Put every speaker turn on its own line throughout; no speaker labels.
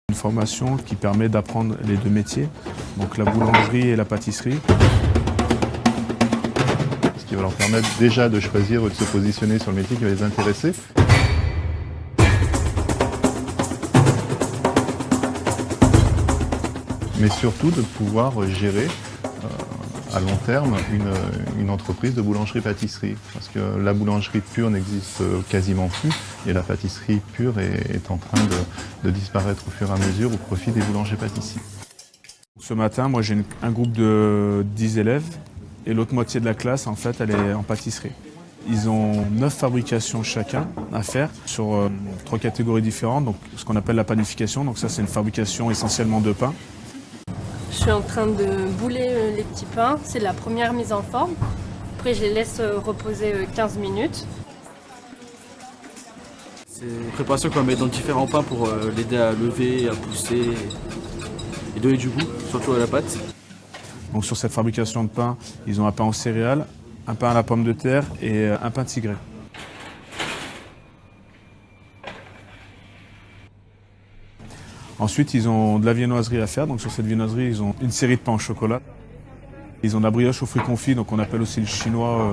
Une formation qui permet d'apprendre les deux métiers, donc la boulangerie et la pâtisserie.
Ce qui va leur permettre déjà de choisir ou de se positionner sur le métier qui va les intéresser. Mais surtout de pouvoir gérer à long terme une entreprise de boulangerie-pâtisserie. Parce que la boulangerie pure n'existe quasiment plus et la pâtisserie pure est en train de disparaître au fur et à mesure au profit des boulangers-pâtissiers.
Ce matin, moi j'ai un groupe de 10 élèves et l'autre moitié de la classe, en fait, elle est en pâtisserie. Ils ont 9 fabrications chacun à faire sur 3 catégories différentes, donc ce qu'on appelle la panification. Donc ça, c'est une fabrication essentiellement de pain.
Je suis en train de bouler les petits pains, c'est la première mise en forme. Après je les laisse reposer 15 minutes.
C'est une préparation qu'on va mettre dans différents pains pour l'aider à lever, à pousser et donner du goût, surtout à la pâte.
Donc sur cette fabrication de pain, ils ont un pain aux céréales, un pain à la pomme de terre et un pain tigré. Ensuite, ils ont de la viennoiserie à faire. Donc sur cette viennoiserie, ils ont une série de pains au chocolat. Ils ont de la brioche aux fruits confits, donc on appelle aussi le chinois,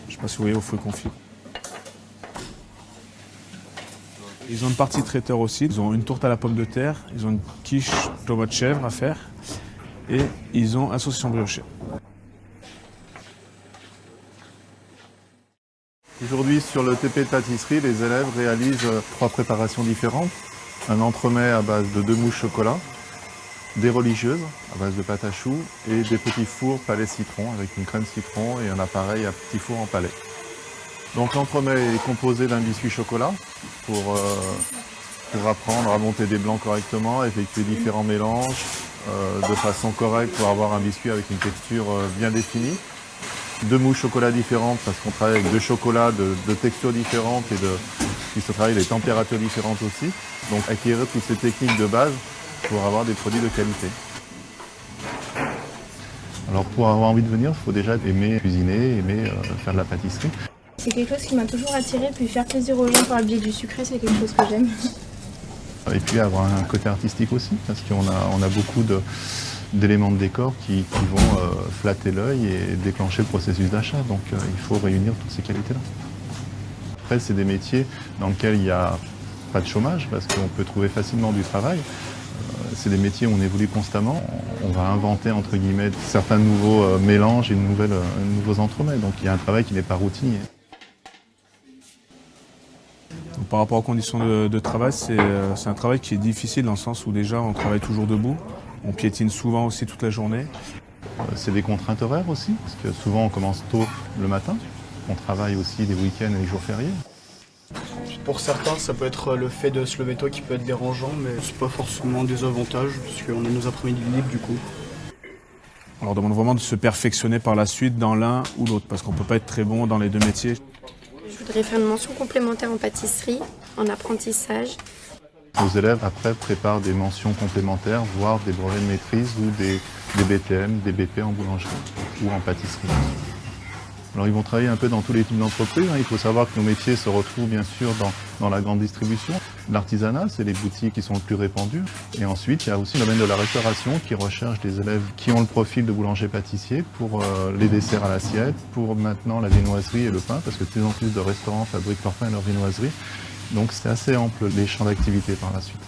je ne sais pas si vous voyez, aux fruits confits. Ils ont une partie traiteur aussi. Ils ont une tourte à la pomme de terre, ils ont une quiche tomate chèvre à faire et ils ont un saucisson brioché.
Aujourd'hui, sur le TP de pâtisserie, les élèves réalisent 3 préparations différentes. Un entremets à base de 2 mousses chocolat, des religieuses à base de pâte à choux et des petits fours palais citron avec une crème citron et un appareil à petit four en palais. Donc l'entremet est composé d'un biscuit chocolat pour apprendre à monter des blancs correctement, effectuer différents mélanges de façon correcte pour avoir un biscuit avec une texture bien définie. 2 mousses chocolat différentes parce qu'on travaille avec 2 chocolats de textures différentes et puis se travaille des températures différentes aussi. Donc acquérir toutes ces techniques de base pour avoir des produits de qualité. Alors pour avoir envie de venir, il faut déjà aimer cuisiner, aimer faire de la pâtisserie.
C'est quelque chose qui m'a toujours attirée, puis faire plaisir aux gens par le biais du sucré, c'est quelque chose que j'aime.
Et puis avoir un côté artistique aussi, parce qu'on a beaucoup d'éléments de décor qui vont flatter l'œil et déclencher le processus d'achat. Donc il faut réunir toutes ces qualités-là. Après, c'est des métiers dans lesquels il n'y a pas de chômage, parce qu'on peut trouver facilement du travail. C'est des métiers où on évolue constamment. On va inventer, entre guillemets, certains nouveaux mélanges et nouveaux entremets. Donc il y a un travail qui n'est pas routinier.
Donc, par rapport aux conditions de travail, c'est un travail qui est difficile dans le sens où déjà on travaille toujours debout. On piétine souvent aussi toute la journée.
C'est des contraintes horaires aussi, parce que souvent on commence tôt le matin. On travaille aussi les week-ends et les jours fériés.
Pour certains, ça peut être le fait de se lever tôt qui peut être dérangeant, mais c'est pas forcément des avantages, parce qu'on a nos après-midi libres du coup.
On leur demande vraiment de se perfectionner par la suite dans l'un ou l'autre, parce qu'on ne peut pas être très bon dans les deux métiers.
Je voudrais faire une mention complémentaire en pâtisserie, en apprentissage.
Nos élèves, après, préparent des mentions complémentaires, voire des brevets de maîtrise ou des BTM, des BP en boulangerie ou en pâtisserie. Alors ils vont travailler un peu dans tous les types d'entreprises. Il faut savoir que nos métiers se retrouvent bien sûr dans la grande distribution. L'artisanat, c'est les boutiques qui sont le plus répandues. Et ensuite, il y a aussi le domaine de la restauration qui recherche des élèves qui ont le profil de boulanger-pâtissier pour les desserts à l'assiette, pour maintenant la viennoiserie et le pain, parce que de plus en plus de restaurants fabriquent leur pain et leur viennoiserie. Donc c'est assez ample les champs d'activité par la suite.